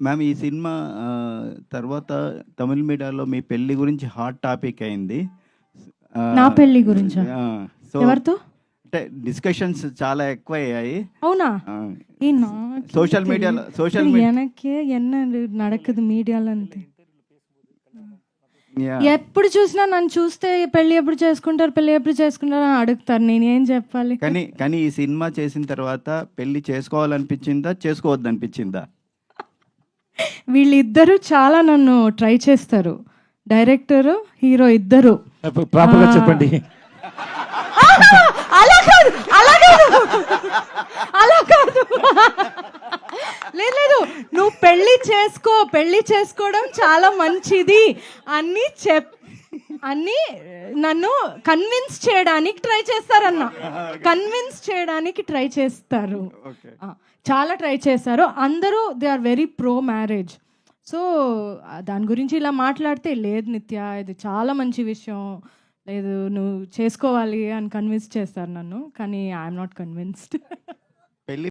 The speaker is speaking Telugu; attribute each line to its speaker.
Speaker 1: మ్యామ్ ఈ సినిమా తర్వాత తమిళ్ మీడియాలో మీ పెళ్లి గురించి హాట్ టాపిక్ అయింది.
Speaker 2: నా పెళ్లి గురించా?
Speaker 1: సో
Speaker 2: ఎవరితో?
Speaker 1: అంటే డిస్కషన్స్ చాలా ఎక్కువయ్యాయి.
Speaker 2: అవునా?
Speaker 1: సోషల్ మీడియాలో
Speaker 2: எனக்கு என்ன நடக்குது మీడియాలో అంతే. ఎప్పుడు చూసినా నన్ను చూస్తే పెళ్లి ఎప్పుడు చేసుకుంటారు అని అడుగుతారు. నేనేం చెప్పాలి?
Speaker 1: కానీ ఈ సినిమా చేసిన తర్వాత పెళ్లి చేసుకోవాలనిపించిందా, చేసుకోవద్దనిపించిందా?
Speaker 2: వీళ్ళిద్దరూ చాలా నన్ను ట్రై చేస్తారు, డైరెక్టర్ హీరో ఇద్దరు.
Speaker 3: ప్రాపర్గా చెప్పండి.
Speaker 2: అలా కాదు లేదు, నువ్వు పెళ్లి చేసుకోవడం చాలా మంచిది అని నన్ను కన్విన్స్ చేయడానికి ట్రై చేస్తారు. చాలా ట్రై చేస్తారు అందరూ. They are very pro marriage. సో దాని గురించి ఇలా మాట్లాడితే, లేదు నిత్య ఇది చాలా మంచి విషయం, లేదు నువ్వు చేసుకోవాలి అని కన్విన్స్ చేస్తారు నన్ను. కానీ ఐఎమ్ నాట్ కన్విన్స్డ్.